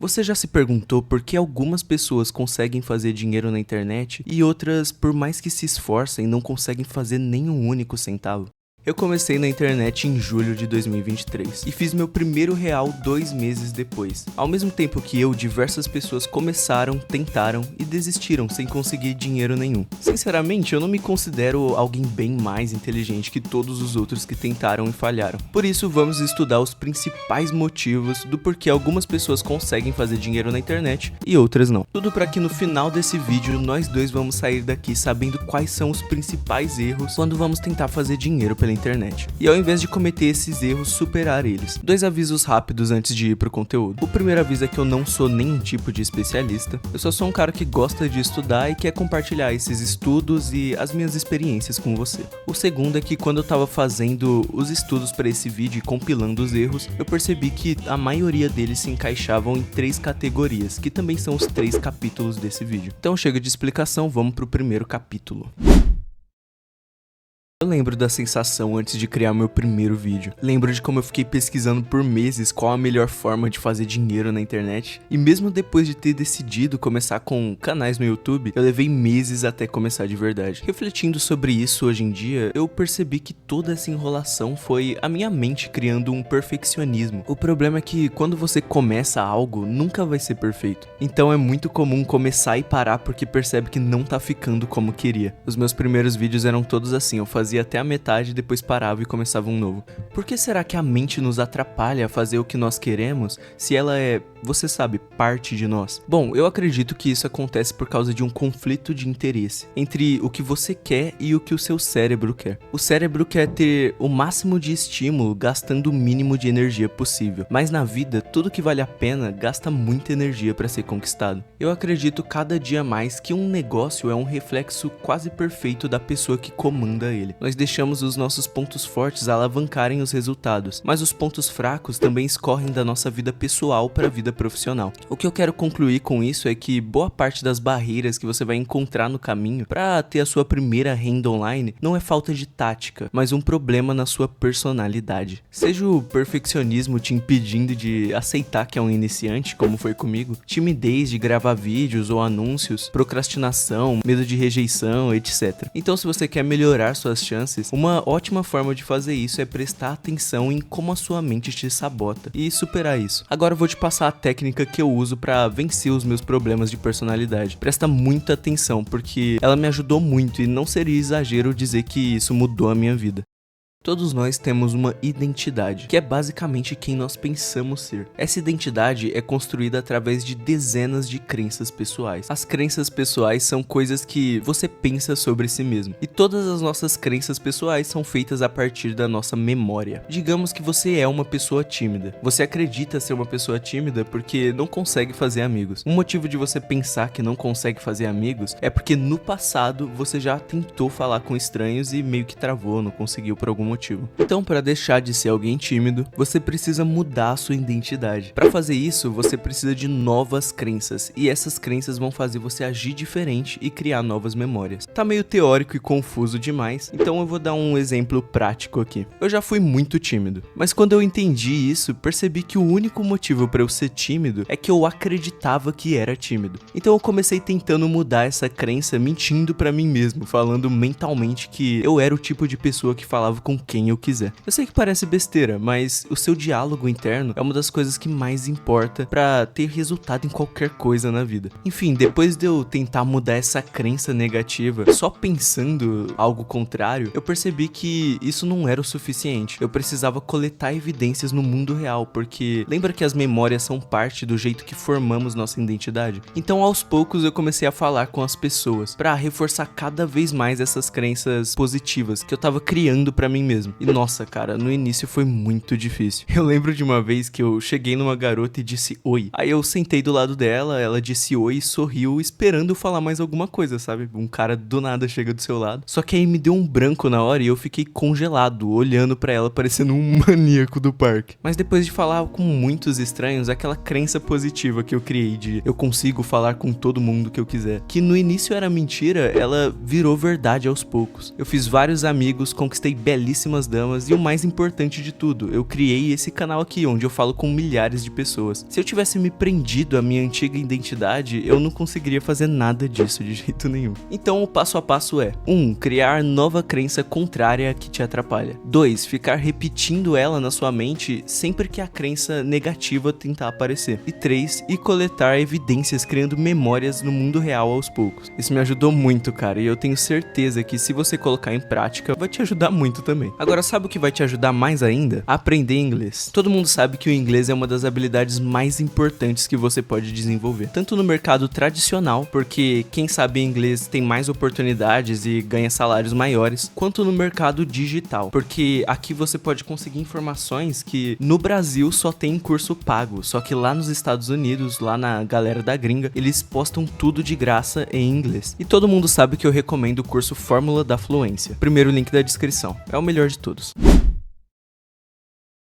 Você já se perguntou por que algumas pessoas conseguem fazer dinheiro na internet e outras, por mais que se esforcem, não conseguem fazer nem um único centavo? Eu comecei na internet em julho de 2023 e fiz meu primeiro real 2 meses depois. Ao mesmo tempo que eu, diversas pessoas começaram, tentaram e desistiram sem conseguir dinheiro nenhum. Sinceramente, eu não me considero alguém bem mais inteligente que todos os outros que tentaram e falharam. Por isso, vamos estudar os principais motivos do porquê algumas pessoas conseguem fazer dinheiro na internet e outras não. Tudo para que no final desse vídeo nós dois vamos sair daqui sabendo quais são os principais erros quando vamos tentar fazer dinheiro pela internet. E ao invés de cometer esses erros, superar eles. 2 avisos rápidos antes de ir pro conteúdo. O primeiro aviso é que eu não sou nenhum tipo de especialista. Eu só sou um cara que gosta de estudar e quer compartilhar esses estudos e as minhas experiências com você. O segundo é que quando eu tava fazendo os estudos para esse vídeo e compilando os erros, eu percebi que a maioria deles se encaixavam em 3 categorias, que também são os 3 capítulos desse vídeo. Então chega de explicação, vamos pro primeiro capítulo. Eu lembro da sensação antes de criar meu primeiro vídeo. Lembro de como eu fiquei pesquisando por meses qual a melhor forma de fazer dinheiro na internet. E mesmo depois de ter decidido começar com canais no YouTube, eu levei meses até começar de verdade. Refletindo sobre isso hoje em dia, eu percebi que toda essa enrolação foi a minha mente criando um perfeccionismo. O problema é que quando você começa algo, nunca vai ser perfeito. Então é muito comum começar e parar porque percebe que não tá ficando como queria. Os meus primeiros vídeos eram todos assim, eu fazia até a metade, depois parava e começava um novo. Por que será que a mente nos atrapalha a fazer o que nós queremos, se ela é, você sabe, parte de nós? Bom, eu acredito que isso acontece por causa de um conflito de interesse entre o que você quer e o que o seu cérebro quer. O cérebro quer ter o máximo de estímulo gastando o mínimo de energia possível, mas na vida, tudo que vale a pena gasta muita energia para ser conquistado. Eu acredito cada dia mais que um negócio é um reflexo quase perfeito da pessoa que comanda ele. Nós deixamos os nossos pontos fortes alavancarem os resultados, mas os pontos fracos também escorrem da nossa vida pessoal para a vida profissional. O que eu quero concluir com isso é que boa parte das barreiras que você vai encontrar no caminho para ter a sua primeira renda online não é falta de tática, mas um problema na sua personalidade. Seja o perfeccionismo te impedindo de aceitar que é um iniciante, como foi comigo, timidez de gravar vídeos ou anúncios, procrastinação, medo de rejeição, etc. Então, se você quer melhorar suas chances, uma ótima forma de fazer isso é prestar atenção em como a sua mente te sabota e superar isso. Agora eu vou te passar a técnica que eu uso para vencer os meus problemas de personalidade. Presta muita atenção, porque ela me ajudou muito e não seria exagero dizer que isso mudou a minha vida. Todos nós temos uma identidade, que é basicamente quem nós pensamos ser. Essa identidade é construída através de dezenas de crenças pessoais. As crenças pessoais são coisas que você pensa sobre si mesmo. E todas as nossas crenças pessoais são feitas a partir da nossa memória. Digamos que você é uma pessoa tímida. Você acredita ser uma pessoa tímida porque não consegue fazer amigos. Um motivo de você pensar que não consegue fazer amigos é porque no passado você já tentou falar com estranhos e meio que travou, não conseguiu por algum motivo. Então, para deixar de ser alguém tímido, você precisa mudar a sua identidade. Para fazer isso, você precisa de novas crenças, e essas crenças vão fazer você agir diferente e criar novas memórias. Tá meio teórico e confuso demais, então eu vou dar um exemplo prático aqui. Eu já fui muito tímido, mas quando eu entendi isso, percebi que o único motivo para eu ser tímido é que eu acreditava que era tímido. Então eu comecei tentando mudar essa crença, mentindo para mim mesmo, falando mentalmente que eu era o tipo de pessoa que falava com quem eu quiser. Eu sei que parece besteira, mas o seu diálogo interno é uma das coisas que mais importa pra ter resultado em qualquer coisa na vida. Enfim, depois de eu tentar mudar essa crença negativa, só pensando algo contrário, eu percebi que isso não era o suficiente. Eu precisava coletar evidências no mundo real, porque lembra que as memórias são parte do jeito que formamos nossa identidade? Então, aos poucos, eu comecei a falar com as pessoas pra reforçar cada vez mais essas crenças positivas que eu tava criando pra mim mesmo. E nossa, cara, no início foi muito difícil. Eu lembro de uma vez que eu cheguei numa garota e disse oi. Aí eu sentei do lado dela, ela disse oi e sorriu, esperando eu falar mais alguma coisa, sabe? Um cara do nada chega do seu lado. Só que aí me deu um branco na hora e eu fiquei congelado, olhando pra ela parecendo um maníaco do parque. Mas depois de falar com muitos estranhos, aquela crença positiva que eu criei de eu consigo falar com todo mundo que eu quiser, que no início era mentira, ela virou verdade aos poucos. Eu fiz vários amigos, conquistei belíssimos belíssimas damas e o mais importante de tudo, eu criei esse canal aqui onde eu falo com milhares de pessoas. Se eu tivesse me prendido à minha antiga identidade, eu não conseguiria fazer nada disso de jeito nenhum. Então o passo a passo é: 1. Criar nova crença contrária que te atrapalha. 2. Ficar repetindo ela na sua mente sempre que a crença negativa tentar aparecer. E 3. Ir coletar evidências criando memórias no mundo real aos poucos. Isso me ajudou muito, cara, e eu tenho certeza que se você colocar em prática, vai te ajudar muito também. Agora, sabe o que vai te ajudar mais ainda? Aprender inglês. Todo mundo sabe que o inglês é uma das habilidades mais importantes que você pode desenvolver. Tanto no mercado tradicional, porque quem sabe inglês tem mais oportunidades e ganha salários maiores, quanto no mercado digital, porque aqui você pode conseguir informações que no Brasil só tem curso pago, só que lá nos Estados Unidos, lá na galera da gringa, eles postam tudo de graça em inglês. E todo mundo sabe que eu recomendo o curso Fórmula da Fluência. Primeiro link da descrição. É o melhor de todos.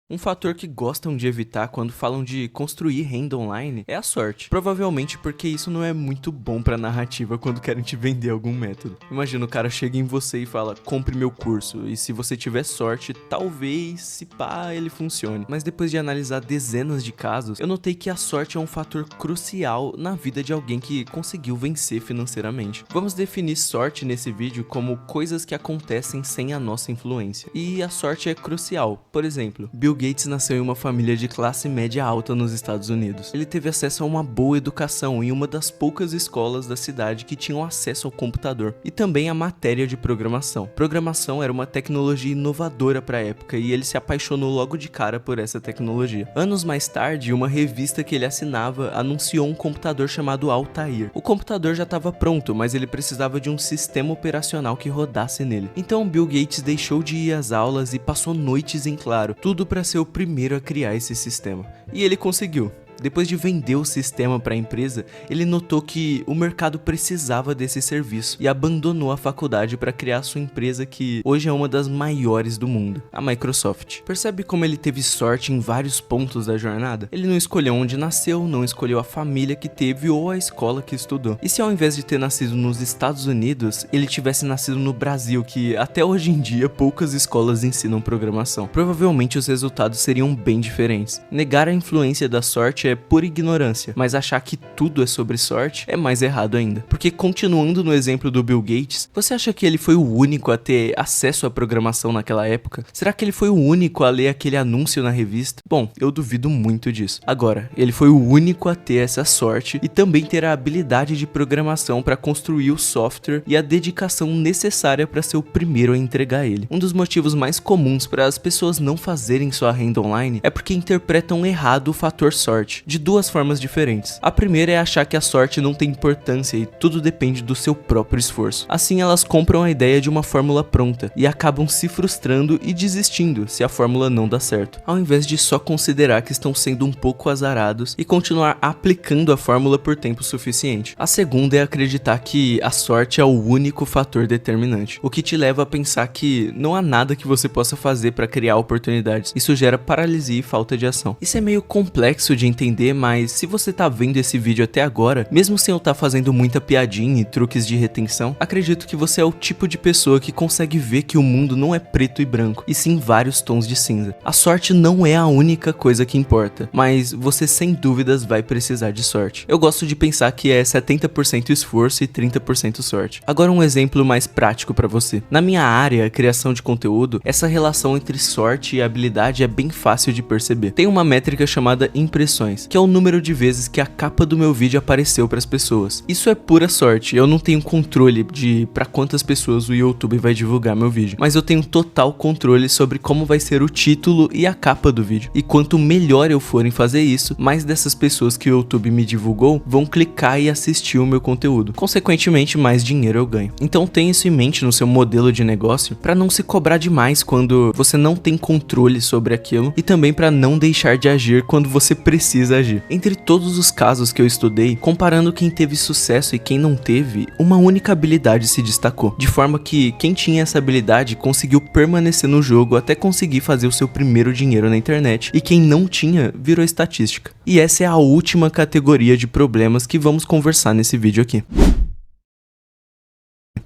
Um fator que gostam de evitar quando falam de construir renda online é a sorte. Provavelmente porque isso não é muito bom pra narrativa quando querem te vender algum método. Imagina, o cara chega em você e fala: compre meu curso, e se você tiver sorte, talvez, se pá, ele funcione. Mas depois de analisar dezenas de casos, eu notei que a sorte é um fator crucial na vida de alguém que conseguiu vencer financeiramente. Vamos definir sorte nesse vídeo como coisas que acontecem sem a nossa influência. E a sorte é crucial. Por exemplo, Bill Gates nasceu em uma família de classe média alta nos Estados Unidos. Ele teve acesso a uma boa educação em uma das poucas escolas da cidade que tinham acesso ao computador e também a matéria de programação. Programação era uma tecnologia inovadora para a época e ele se apaixonou logo de cara por essa tecnologia. Anos mais tarde, uma revista que ele assinava anunciou um computador chamado Altair. O computador já estava pronto, mas ele precisava de um sistema operacional que rodasse nele. Então Bill Gates deixou de ir às aulas e passou noites em claro, tudo para ser o primeiro a criar esse sistema. E ele conseguiu. Depois de vender o sistema para a empresa, ele notou que o mercado precisava desse serviço e abandonou a faculdade para criar sua empresa, que hoje é uma das maiores do mundo, a Microsoft. Percebe como ele teve sorte em vários pontos da jornada? Ele não escolheu onde nasceu, não escolheu a família que teve ou a escola que estudou. E se ao invés de ter nascido nos Estados Unidos, ele tivesse nascido no Brasil, que até hoje em dia poucas escolas ensinam programação? Provavelmente os resultados seriam bem diferentes. Negar a influência da sorte é pura ignorância, mas achar que tudo é sobre sorte é mais errado ainda. Porque, continuando no exemplo do Bill Gates, você acha que ele foi o único a ter acesso à programação naquela época? Será que ele foi o único a ler aquele anúncio na revista? Bom, eu duvido muito disso. Agora, ele foi o único a ter essa sorte e também ter a habilidade de programação para construir o software e a dedicação necessária para ser o primeiro a entregar ele. Um dos motivos mais comuns para as pessoas não fazerem sua renda online é porque interpretam errado o fator sorte, de duas formas diferentes. A primeira é achar que a sorte não tem importância e tudo depende do seu próprio esforço. Assim, elas compram a ideia de uma fórmula pronta e acabam se frustrando e desistindo se a fórmula não dá certo, ao invés de só considerar que estão sendo um pouco azarados e continuar aplicando a fórmula por tempo suficiente. A segunda é acreditar que a sorte é o único fator determinante, o que te leva a pensar que não há nada que você possa fazer para criar oportunidades. Isso gera paralisia e falta de ação. Isso é meio complexo de entender, mas se você tá vendo esse vídeo até agora, mesmo sem eu estar fazendo muita piadinha e truques de retenção, acredito que você é o tipo de pessoa que consegue ver que o mundo não é preto e branco, e sim vários tons de cinza. A sorte não é a única coisa que importa, mas você sem dúvidas vai precisar de sorte. Eu gosto de pensar que é 70% esforço e 30% sorte. Agora um exemplo mais prático para você. Na minha área, criação de conteúdo, essa relação entre sorte e habilidade é bem fácil de perceber. Tem uma métrica chamada impressões, que é o número de vezes que a capa do meu vídeo apareceu para as pessoas. Isso é pura sorte, eu não tenho controle de para quantas pessoas o YouTube vai divulgar meu vídeo, mas eu tenho total controle sobre como vai ser o título e a capa do vídeo. E quanto melhor eu for em fazer isso, mais dessas pessoas que o YouTube me divulgou vão clicar e assistir o meu conteúdo. Consequentemente, mais dinheiro eu ganho. Então tenha isso em mente no seu modelo de negócio para não se cobrar demais quando você não tem controle sobre aquilo e também para não deixar de agir quando você precisa agir. Entre todos os casos que eu estudei, comparando quem teve sucesso e quem não teve, uma única habilidade se destacou, de forma que quem tinha essa habilidade conseguiu permanecer no jogo até conseguir fazer o seu primeiro dinheiro na internet, e quem não tinha virou estatística. E essa é a última categoria de problemas que vamos conversar nesse vídeo aqui.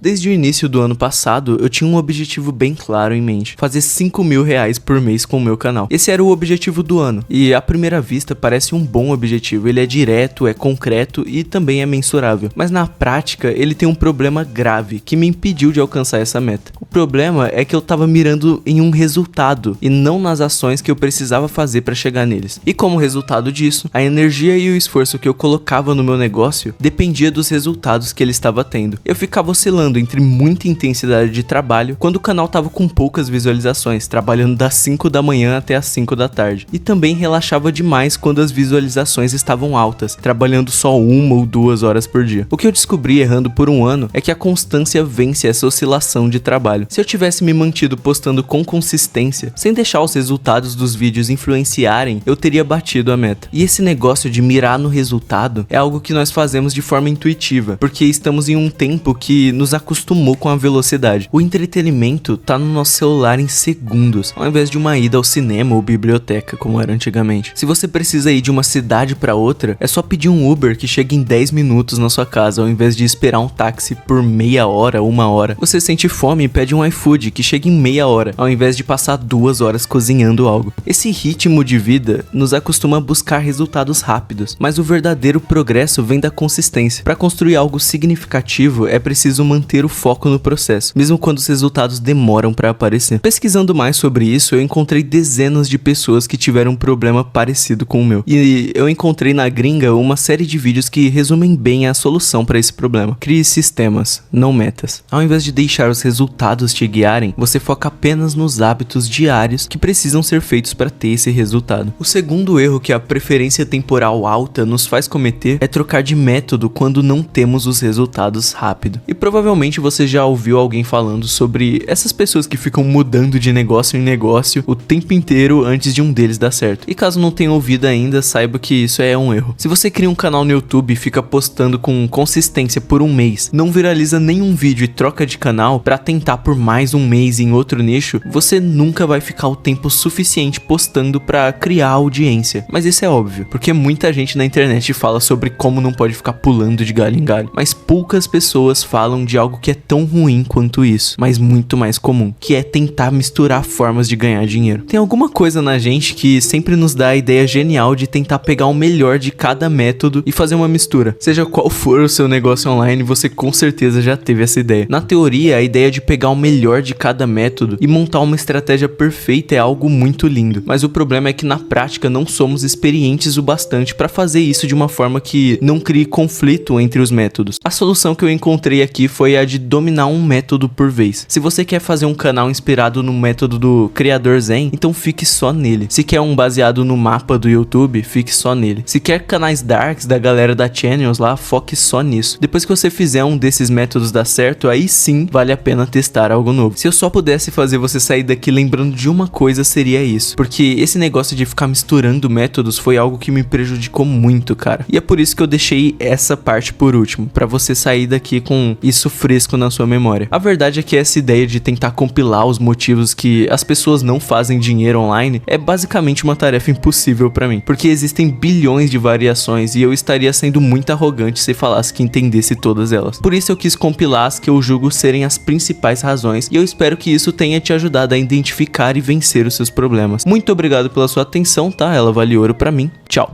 Desde o início do ano passado, eu tinha um objetivo bem claro em mente: fazer R$5.000 por mês com o meu canal. Esse era o objetivo do ano, e à primeira vista parece um bom objetivo. Ele é direto, é concreto e também é mensurável. Mas na prática, ele tem um problema grave que me impediu de alcançar essa meta. O problema é que eu tava mirando em um resultado e não nas ações que eu precisava fazer para chegar neles. E como resultado disso, a energia e o esforço que eu colocava no meu negócio dependia dos resultados que ele estava tendo. Eu ficava oscilando entre muita intensidade de trabalho quando o canal tava com poucas visualizações, trabalhando das 5 da manhã até as 5 da tarde. E também relaxava demais quando as visualizações estavam altas, trabalhando só 1 ou 2 horas por dia. O que eu descobri errando por um ano é que a constância vence essa oscilação de trabalho. Se eu tivesse me mantido postando com consistência, sem deixar os resultados dos vídeos influenciarem, eu teria batido a meta. E esse negócio de mirar no resultado é algo que nós fazemos de forma intuitiva, porque estamos em um tempo que nos acostumou com a velocidade. O entretenimento tá no nosso celular em segundos, ao invés de uma ida ao cinema ou biblioteca, como era antigamente. Se você precisa ir de uma cidade para outra, é só pedir um Uber que chega em 10 minutos na sua casa, ao invés de esperar um táxi por meia hora, 1 hora. Você sente fome e pede um iFood que chega em meia hora, ao invés de passar 2 horas cozinhando algo. Esse ritmo de vida nos acostuma a buscar resultados rápidos, mas o verdadeiro progresso vem da consistência. Para construir algo significativo, é preciso manter o foco no processo, mesmo quando os resultados demoram para aparecer. Pesquisando mais sobre isso, eu encontrei dezenas de pessoas que tiveram um problema parecido com o meu. E eu encontrei na gringa uma série de vídeos que resumem bem a solução para esse problema. Crie sistemas, não metas. Ao invés de deixar os resultados te guiarem, você foca apenas nos hábitos diários que precisam ser feitos para ter esse resultado. O segundo erro que a preferência temporal alta nos faz cometer é trocar de método quando não temos os resultados rápido. E provavelmente você já ouviu alguém falando sobre essas pessoas que ficam mudando de negócio em negócio o tempo inteiro antes de um deles dar certo. E caso não tenha ouvido ainda, saiba que isso é um erro. Se você cria um canal no YouTube e fica postando com consistência por um mês, não viraliza nenhum vídeo e troca de canal para tentar por mais um mês em outro nicho, você nunca vai ficar o tempo suficiente postando para criar audiência. Mas isso é óbvio, porque muita gente na internet fala sobre como não pode ficar pulando de galho em galho, mas poucas pessoas falam de algo que é tão ruim quanto isso, mas muito mais comum, que é tentar misturar formas de ganhar dinheiro. Tem alguma coisa na gente que sempre nos dá a ideia genial de tentar pegar o melhor de cada método e fazer uma mistura. Seja qual for o seu negócio online, você com certeza já teve essa ideia. Na teoria, a ideia de pegar o melhor de cada método e montar uma estratégia perfeita é algo muito lindo, mas o problema é que na prática não somos experientes o bastante para fazer isso de uma forma que não crie conflito entre os métodos. A solução que eu encontrei aqui foi a de dominar um método por vez. Se você quer fazer um canal inspirado no método do criador Zen, então fique só nele. Se quer um baseado no mapa do YouTube, fique só nele. Se quer canais darks da galera da Channels lá, foque só nisso. Depois que você fizer um desses métodos dar certo, aí sim vale a pena testar algo novo. Se eu só pudesse fazer você sair daqui lembrando de uma coisa, seria isso. Porque esse negócio de ficar misturando métodos foi algo que me prejudicou muito, cara. E é por isso que eu deixei essa parte por último, pra você sair daqui com isso fresco na sua memória. A verdade é que essa ideia de tentar compilar os motivos que as pessoas não fazem dinheiro online é basicamente uma tarefa impossível pra mim, porque existem bilhões de variações e eu estaria sendo muito arrogante se falasse que entendesse todas elas. Por isso eu quis compilar as que eu julgo serem as principais razões e eu espero que isso tenha te ajudado a identificar e vencer os seus problemas. Muito obrigado pela sua atenção, tá? Ela vale ouro pra mim. Tchau!